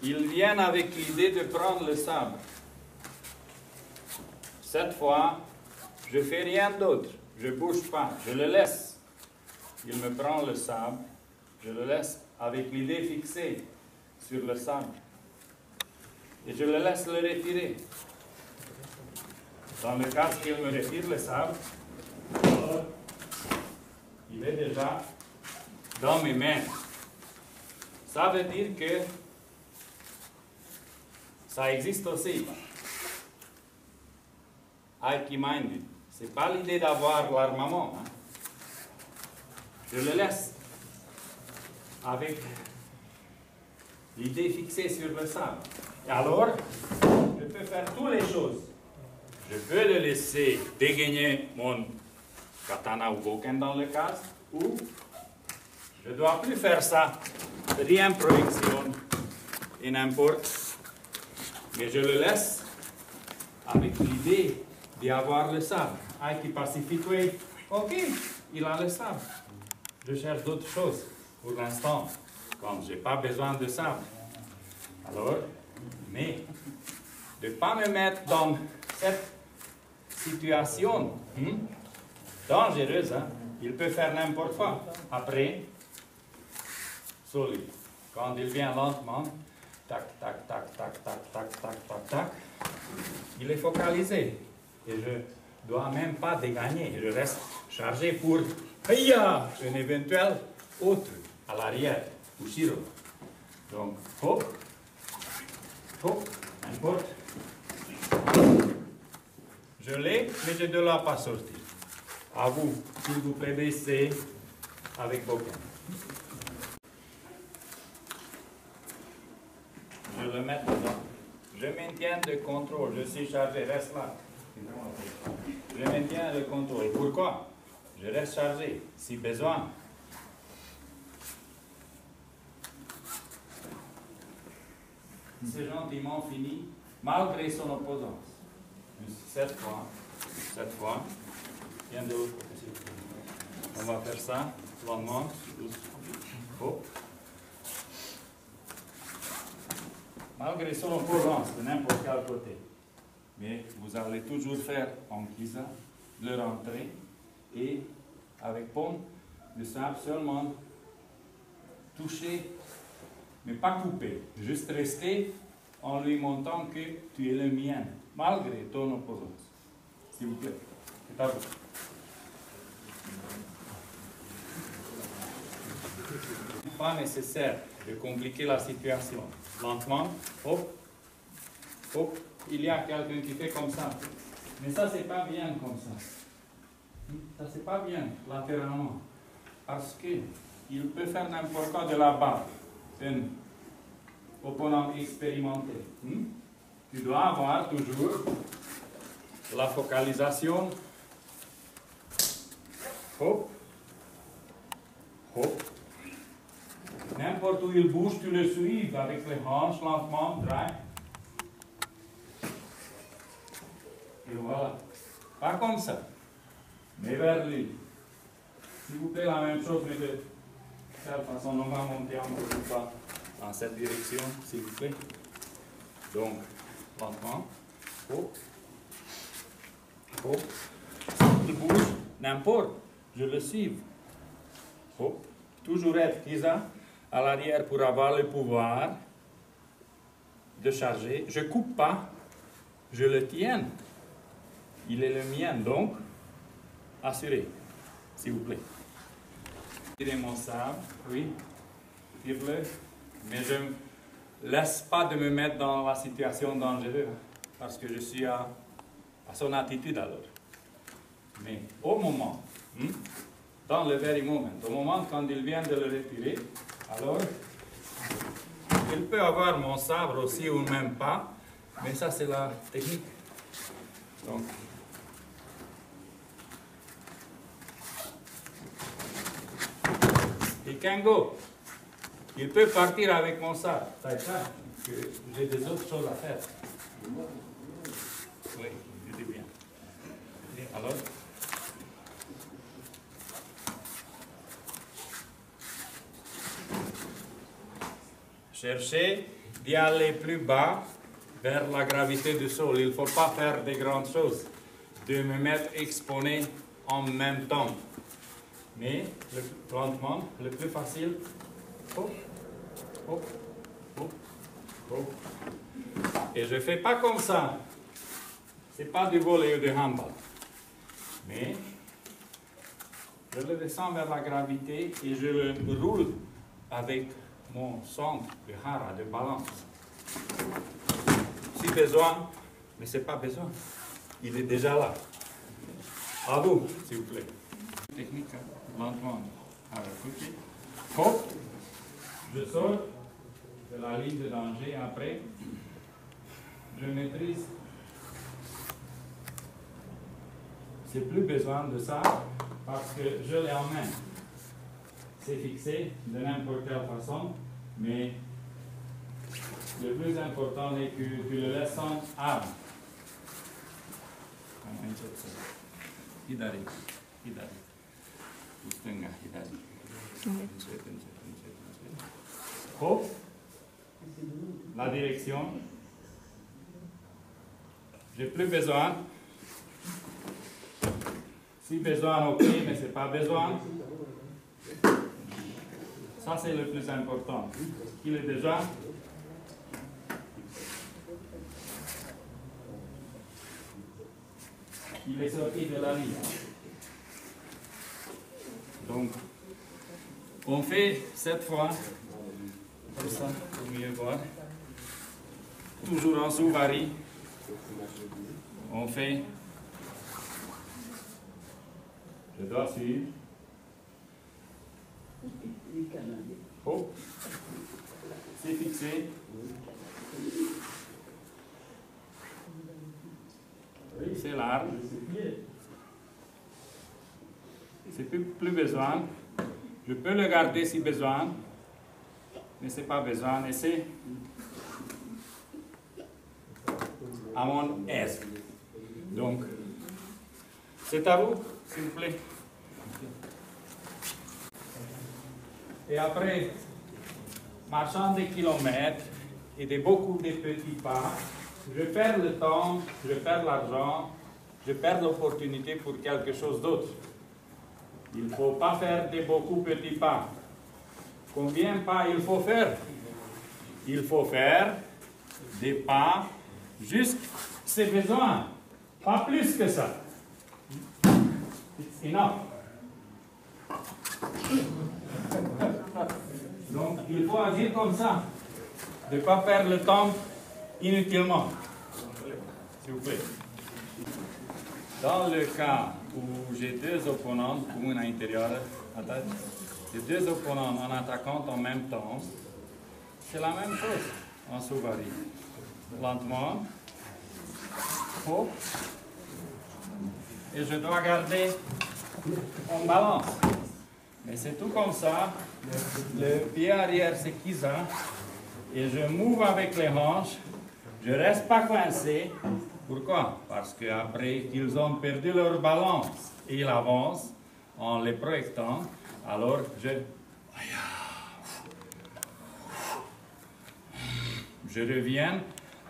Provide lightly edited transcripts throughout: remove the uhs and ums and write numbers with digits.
ils viennent avec l'idée de prendre le sabre. Cette fois, je ne fais rien d'autre. Je ne bouge pas, je le laisse. Il me prend le sabre, je le laisse avec l'idée fixée sur le sabre. Et je le laisse le retirer. Dans le cas qu'il me retire le sabre, alors, il est déjà dans mes mains. Ça veut dire que ça existe aussi. Aiki-minded. Ce n'est pas l'idée d'avoir l'armement. Hein. Je le laisse avec l'idée fixée sur le sabre. Et alors, je peux faire toutes les choses. Je peux le laisser dégainer mon katana ou boken dans le cas, ou je ne dois plus faire ça. Rien projection et n'importe. Mais je le laisse avec l'idée d'y avoir le sabre. Aiki Pacific Way, ok, il a le sabre. Je cherche d'autres choses pour l'instant, quand je n'ai pas besoin de sabre. Alors, mais de ne pas me mettre dans cette situation dangereuse, hein, il peut faire n'importe quoi. Après, solide. Quand il vient lentement, tac, tac, tac, tac, tac, tac, tac, tac, tac, il est focalisé. Et je ne dois même pas dégagner. Je reste chargé pour un éventuel autre à l'arrière, ou shiro. Donc, hop, hop, n'importe. Je l'ai, mais je ne dois pas sortir. À vous, s'il vous plaît, baissez avec boken. Je le mets dedans. Je maintiens le contrôle. Je suis chargé, reste là. Je maintiens le contrôle. Pourquoi? Je reste chargé, si besoin. C'est gentiment fini, malgré son opposance. Cette fois, viens de l'autre côté, s'il vous plaît. On va faire ça, lentement, hop. Malgré son opposance de n'importe quel côté. Mais vous allez toujours faire en kisa, le rentrer, et avec paume de sabre seulement toucher, mais pas couper, juste rester en lui montrant que tu es le mien, malgré ton opposance. S'il vous plaît, c'est à vous. Pas nécessaire de compliquer la situation. Lentement, hop, hop, il y a quelqu'un qui fait comme ça. Mais ça, c'est pas bien comme ça. Ça, c'est pas bien, latéralement. Parce qu'il peut faire n'importe quoi de là-bas. Un opponent expérimenté. Tu dois avoir toujours la focalisation. Hop, hop. N'importe où il bouge, tu le suis avec les hanches lentement, draille. Et voilà. Pas comme ça. Mais vers lui. S'il vous plaît, la même chose, mais de cette façon, on va monter encore une fois dans cette direction, s'il vous plaît. Donc, lentement. Hop. Hop. Il bouge, n'importe. Je le suis. Hop. Toujours être kisa à l'arrière pour avoir le pouvoir de charger. Je ne coupe pas, je le tiens. Il est le mien, donc, assuré, s'il vous plaît. Tirez mon sabre, oui, tire-le, mais je ne laisse pas de me mettre dans la situation dangereuse, parce que je suis à son attitude alors. Mais au moment, dans le very moment, au moment quand il vient de le retirer, alors, il peut avoir mon sabre aussi ou même pas, mais ça c'est la technique. Donc, il can go. Il peut partir avec mon sabre. Ça ça, que j'ai des autres choses à faire. Oui, je dis bien. Alors, cherchez d'y aller plus bas vers la gravité du sol. Il ne faut pas faire de grandes choses, de me mettre exposé en même temps. Mais lentement, le plus facile, hop, hop, hop, hop. Et je ne fais pas comme ça. Ce n'est pas du volley ou du handball. Mais je le descends vers la gravité et je le roule avec mon centre de hara, de balance. Si besoin, mais ce n'est pas besoin. Il est déjà là. À vous, s'il vous plaît. Technique, hein? Lentement. Alors, écoutez. Hop, je sors de la ligne de danger. Après, je maîtrise. C'est plus besoin de ça parce que je l'ai en main. C'est fixé de n'importe quelle façon, mais le plus important est que tu le laisses en arme. Hidari. Hop. La direction. J'ai plus besoin. Si besoin, ok, mais c'est pas besoin. Ça, c'est le plus important. Il est déjà. Il est sorti de la ligne. Donc, on fait cette fois, comme ça, pour mieux voir, toujours en sous-varie. On fait, je dois suivre. Oh, c'est fixé. C'est large. C'est plus besoin. Je peux le garder si besoin, mais ce n'est pas besoin. Et c'est à mon aise. Donc, c'est à vous, s'il vous plaît. Et après, marchant des kilomètres et de beaucoup de petits pas, je perds le temps, je perds l'argent, je perds l'opportunité pour quelque chose d'autre. Il ne faut pas faire de beaucoup de petits pas. Combien de pas il faut faire? Il faut faire des pas juste ses besoins, pas plus que ça. It's enough. Donc, il faut agir comme ça, de ne pas perdre le temps inutilement. S'il vous plaît. Dans le cas où j'ai deux opponents, une à l'intérieur, j'ai deux opponents en attaquant en même temps, c'est la même chose en sous-varie. Lentement. Hop. Et je dois garder en balance. Mais c'est tout comme ça. Le pied arrière, c'est Kiza. Et je move avec les hanches. Je ne reste pas coincé. Pourquoi? Parce qu'après qu'ils ont perdu leur balance et ils avancent en les projetant, alors je reviens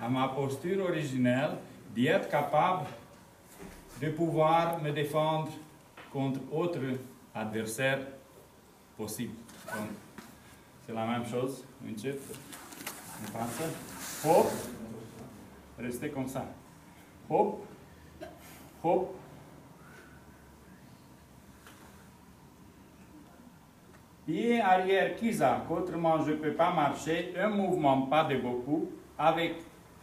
à ma posture originelle d'être capable de pouvoir me défendre contre autre adversaire possible. Donc, c'est la même chose. Une chute. On passe. Hop. Restez comme ça. Hop. Hop. Pied arrière Kiza, autrement je ne peux pas marcher. Un mouvement, pas de beaucoup, avec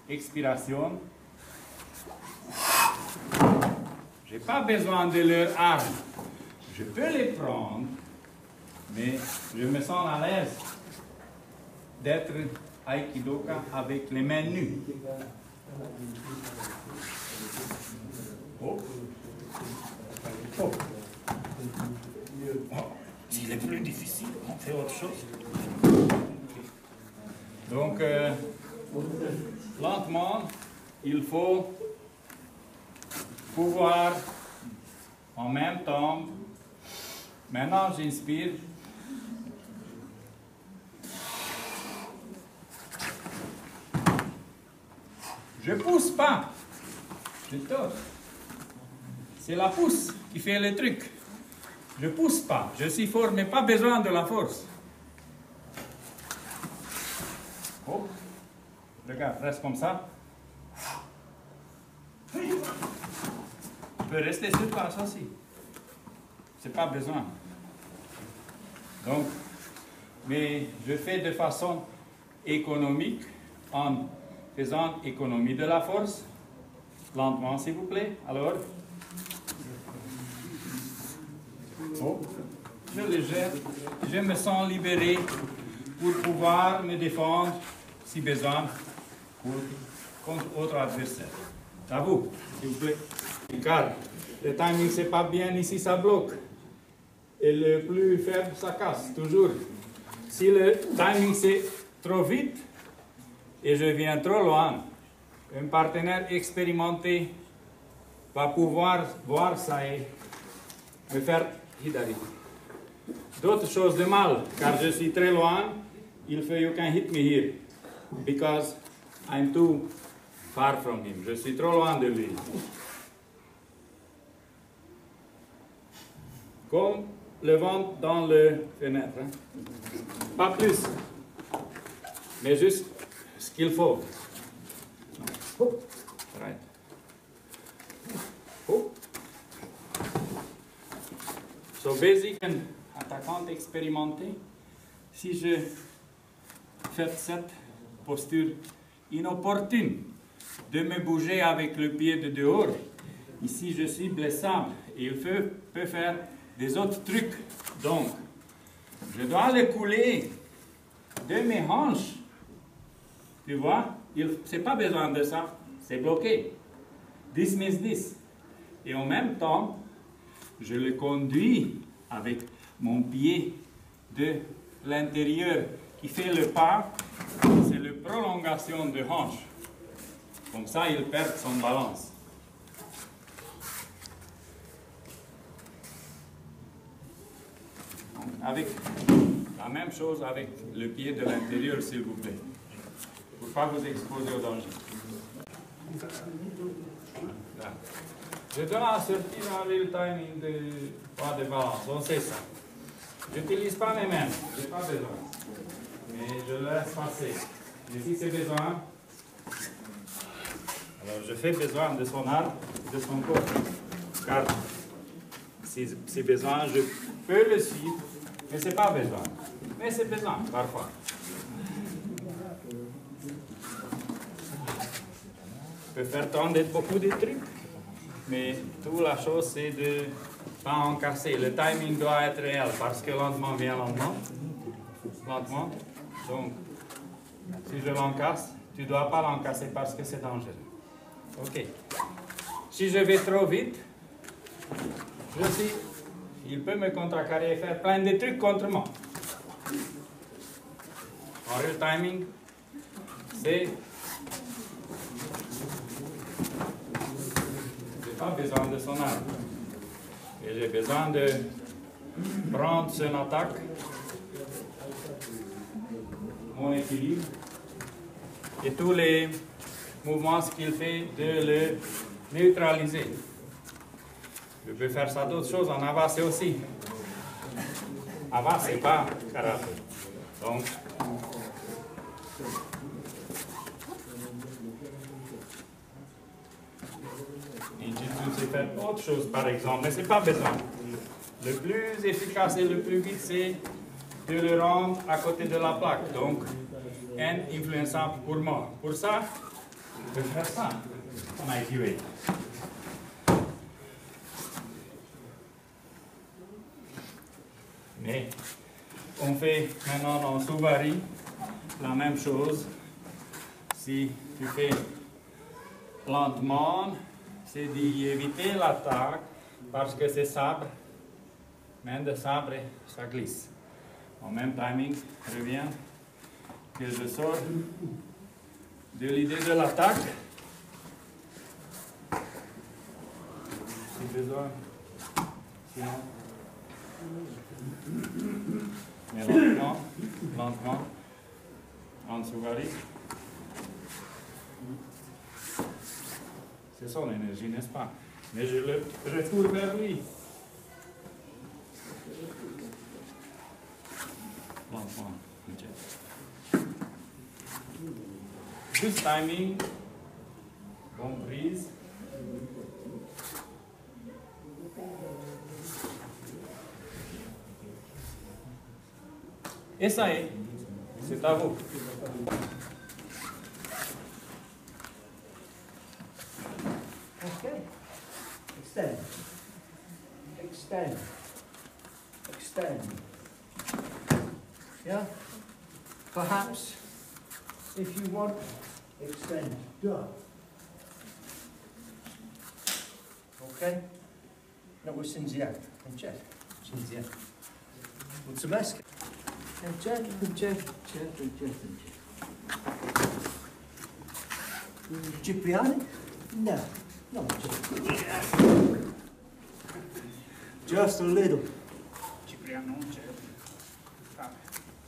expiration. Je n'ai pas besoin de leur arme. Je peux les prendre, mais je me sens à l'aise d'être Aikidoka avec les mains nues. Oh. Oh. Oh. S'il est plus difficile, on fait autre chose. Donc, lentement, il faut pouvoir en même temps. Maintenant, j'inspire. Je pousse pas. Je tords. C'est la pousse qui fait le truc. Je pousse pas. Je suis fort, mais pas besoin de la force. Oh. Regarde, reste comme ça. Tu peux rester sur place aussi. C'est pas besoin. Donc, mais je fais de façon économique en faisant économie de la force. Lentement, s'il vous plaît. Alors, oh, je le jette. Je me sens libéré pour pouvoir me défendre, si besoin, contre autre adversaire. À vous, s'il vous plaît. Car le timing, c'est pas bien ici, ça bloque. Et le plus faible, ça casse, toujours. Si le timing, c'est trop vite et je viens trop loin, un partenaire expérimenté va pouvoir voir ça et me faire hidari. D'autres choses de mal, car je suis très loin, il faut you can hit me here, because I'm too far from him. Je suis trop loin de lui. Comme le vent dans le fenêtre. Hein? Pas plus, mais juste ce qu'il faut. Right. So basic, attaquant expérimenté, si je fais cette posture inopportune de me bouger avec le pied de dehors, ici je suis blessable et il peut faire des autres trucs. Donc, je dois le couler de mes hanches. Tu vois, c'est pas besoin de ça, c'est bloqué. This means this. Et en même temps, je le conduis avec mon pied de l'intérieur qui fait le pas. C'est la prolongation de hanche. Comme ça, il perd son balance. Avec la même chose avec le pied de l'intérieur, s'il vous plaît. Pour ne pas vous exposer au danger. Là. Je dois sortir en real timing de pas de balance, on sait ça. Je n'utilise pas mes mains, je n'ai pas besoin. Mais je laisse passer. Et si c'est besoin, alors je fais besoin de son arme, de son corps. Car si c'est besoin, je peux le suivre, mais ce n'est pas besoin. Mais c'est besoin, parfois. Je peux faire tendre beaucoup de trucs, mais toute la chose, c'est de ne pas encasser. Le timing doit être réel, parce que lentement vient lentement. Lentement. Donc, si je l'encasse, tu ne dois pas l'encasser parce que c'est dangereux. Ok. Si je vais trop vite, il peut me contrecarrer et faire plein de trucs contre moi. En real timing, c'est... Je n'ai pas besoin de son arme. Et j'ai besoin de prendre son attaque, mon équilibre, et tous les mouvements qu'il fait de le neutraliser. Je peux faire ça d'autres choses en avance aussi. Avance, c'est pas karaté. Donc, Ninjutsu, c'est faire autre chose, par exemple, mais c'est pas besoin. Le plus efficace et le plus vite, c'est de le rendre à côté de la plaque. Donc, influençable pour moi. Pour ça, je peux faire ça. Mikey Way. Mais on fait maintenant en Subari la même chose. Si tu fais lentement, c'est d'éviter l'attaque parce que c'est sabre, main de sabre, ça glisse. En même timing, reviens, que je sors de l'idée de l'attaque. Si besoin, sinon. Mais lentement, en Subari. C'est son énergie, n'est-ce pas? Mais je le retourne vers lui. Lentement. Juste timing. Bon prise. Et ça y est, c'est à vous. Okay. Extend. Extend. Extend. Yeah? Perhaps, if you want, extend. Done. Okay? No, we're Sinziak. Jet. Sinziak. Mulțumesc. Jet. Cipriani? No. No. Just a little. Cipriano,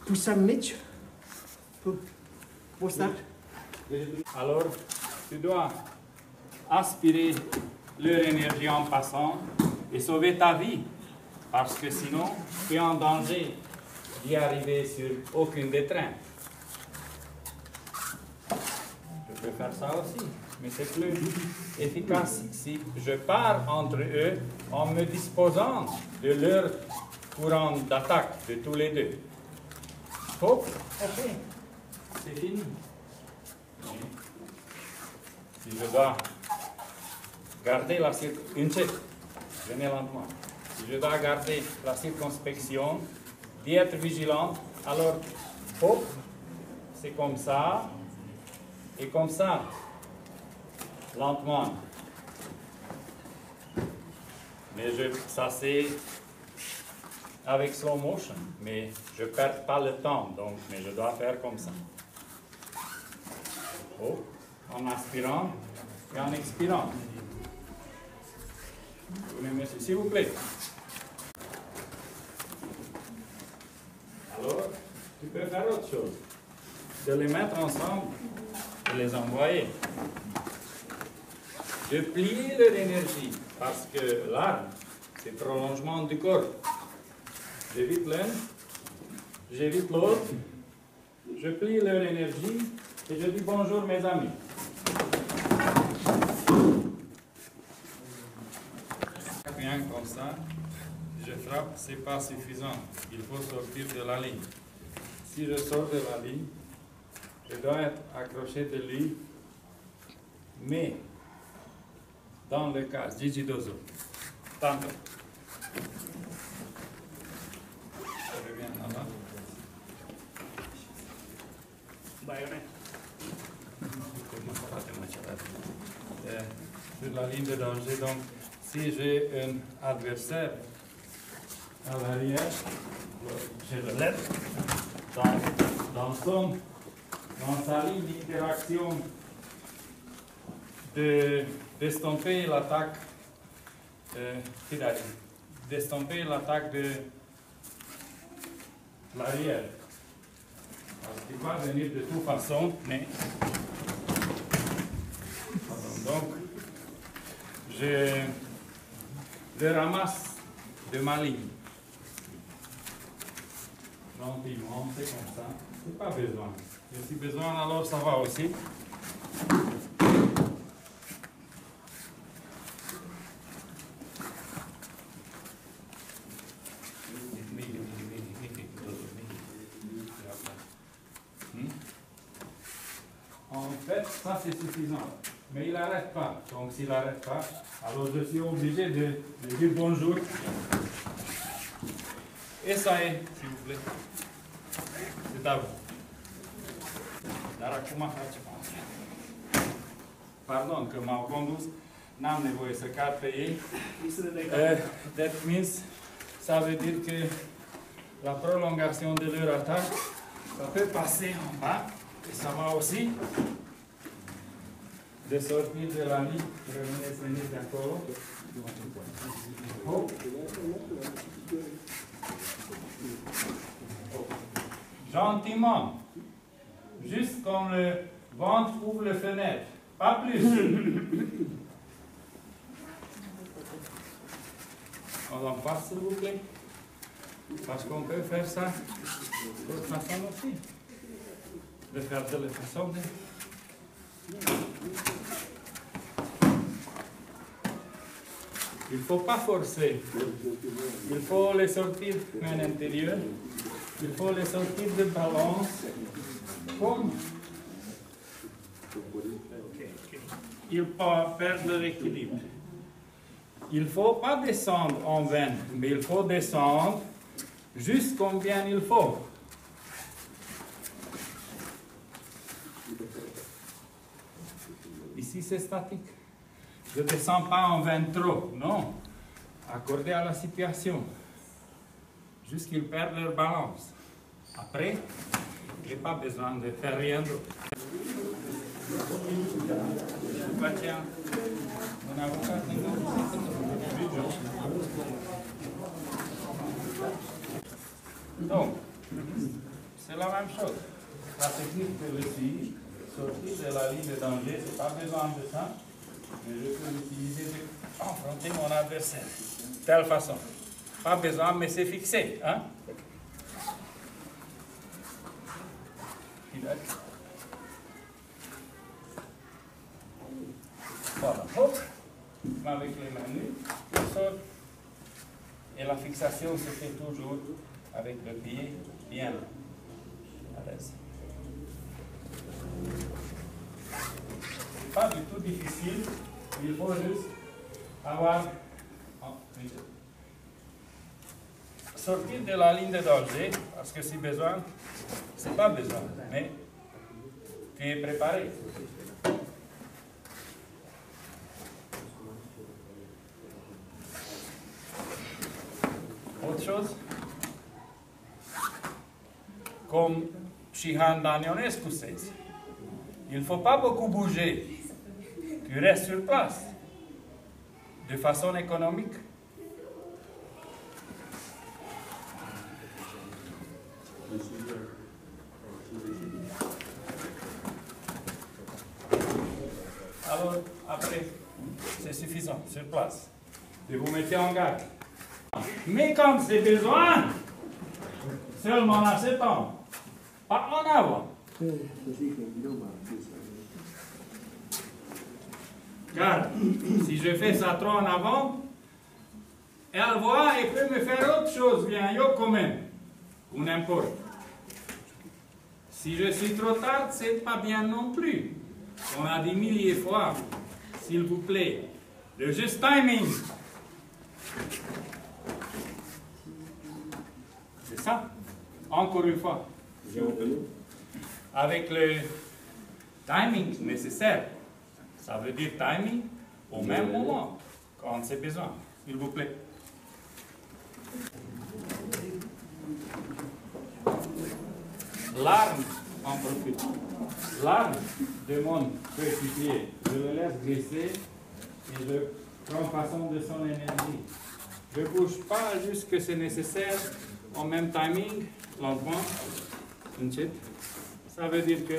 Poussam Mitch? What's that? alors, tu dois aspirer leur énergie en passant et sauver ta vie. Parce que sinon, tu es en danger d'y arriver sur aucun des trains. Je peux faire ça aussi, mais c'est plus efficace si je pars entre eux en me disposant de leur courant d'attaque de tous les deux. Hop, ok, c'est fini. Si je dois garder la circonspection, venez lentement. Si je dois garder la circonspection, d'y être vigilant, alors hop, c'est comme ça et comme ça, lentement. Mais ça c'est avec slow motion, mais je ne perds pas le temps, donc, mais je dois faire comme ça. Hop, en aspirant et en expirant. S'il vous plaît. Alors, tu peux faire autre chose. De les mettre ensemble et les envoyer. De plier leur énergie, parce que l'arme, c'est le prolongement du corps. J'évite l'un, j'évite l'autre, je plie leur énergie et je dis bonjour mes amis. Bien comme ça, je frappe, c'est pas suffisant. Il faut sortir de la ligne. Si je sors de la ligne, je dois être accroché de lui, mais dans le cas, Gigi Dozo, tanto. Je reviens là-bas. Baïonnette. Sur la ligne de danger, donc, si j'ai un adversaire à l'arrière, je le laisse dans sa ligne d'interaction d'estomper l'attaque d'estomper l'attaque de l'arrière. Parce qu'il va venir de toute façon, mais donc je le ramasse de ma ligne. Gentiment, c'est comme ça. C'est pas besoin. Si besoin, alors ça va aussi. En fait, ça c'est suffisant. Mais il n'arrête pas. Donc s'il n'arrête pas, alors je suis obligé de dire bonjour. Et ça est, s'il vous plaît. C'est à vous. Pardon că m-au condus, n-am nevoie să cad pe ei. That means, ça veut dire que la prolongation de leur attaque, ça peut passer en bas, et ça va aussi de sortir de la ligne, veniți de acolo. Hop. Gentiment, juste comme le ventre ouvre les fenêtres, pas plus. On en passe, s'il vous plaît. Parce qu'on peut faire ça d'autre façon aussi. De faire de la façon de... Il ne faut pas forcer. Il faut les sortir à l'intérieur. Il faut les sortir de balance. Comme ils peuvent perdre l'équilibre. Il ne faut pas descendre en veine, mais il faut descendre juste combien il faut. Ici, c'est statique. Je ne descends pas en veine trop, non. Accordé à la situation. Juste qu'ils perdent leur balance. Après, il n'y a pas besoin de faire rien d'autre. Tiens, mon avocat, donc, c'est la même chose. La technique que aussi, sortir de la ligne de danger, je n'ai pas besoin de ça, mais je peux l'utiliser pour affronter mon adversaire. De telle façon. Pas besoin, mais c'est fixé. Hein? Voilà, hop, avec les mains nues, je sors. Et la fixation se fait toujours avec le pied bien à l'aise. Pas du tout difficile, il faut juste avoir sortir de la ligne de danger, parce que si besoin, c'est pas besoin, mais tu es préparé. Autre chose, comme Shihan Danionescu says, il ne faut pas beaucoup bouger. Tu restes sur place, de façon économique. Alors, après, c'est suffisant, sur place. Et vous mettez en garde. Mais quand c'est besoin, seulement à 7 ans, pas en avant. Car si je fais ça trop en avant, elle voit et peut me faire autre chose, bien yo quand même, ou n'importe. Si je suis trop tard, c'est pas bien non plus. On a dit milliers de fois, s'il vous plaît, le juste timing. C'est ça. Encore une fois. Avec le timing nécessaire. Ça veut dire timing au même moment, quand c'est besoin. S'il vous plaît. L'arme en profite. L'arme de mon coéquipier, je le laisse glisser et je prends façon de son énergie. Je ne bouge pas juste que c'est nécessaire, en même timing, lentement, ça veut dire que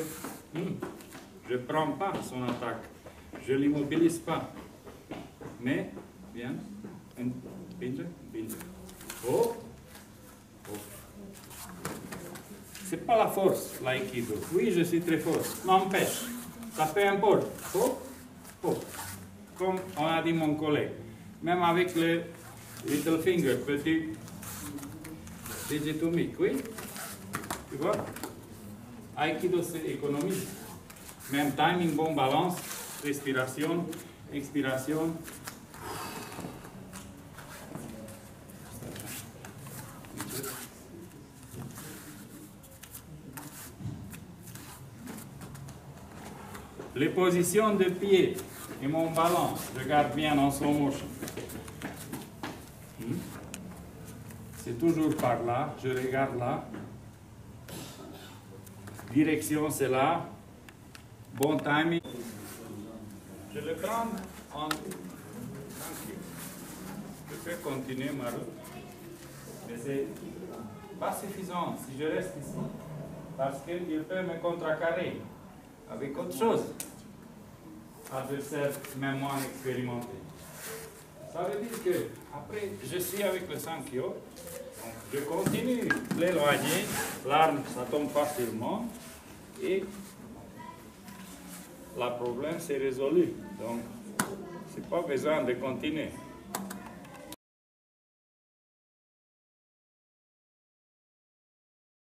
je ne prends pas son attaque, je ne l'immobilise pas. Mais, bien, pinche. Oh, oh. C'est pas la force, l'aïkido. Oui, je suis très fort, n'empêche, ça peu importe. Oh, oh. Comme on a dit mon collègue, même avec le little finger, petit digitomique, oui, tu vois, Aikido c'est économie, même timing, bon balance, respiration, expiration. Les positions de pied et mon balance, je garde bien en slow motion. C'est toujours par là, je regarde là. Direction, c'est là. Bon timing. Je le prends en tranquille. Je peux continuer ma route. Mais c'est pas suffisant si je reste ici. Parce qu'il peut me contrecarrer avec autre chose. Adversaire même moins expérimenté. Ça veut dire que après, je suis avec le Sankyo, donc je continue l'éloigner, l'arme, ça tombe facilement, et le problème s'est résolu. Donc, c'est pas besoin de continuer.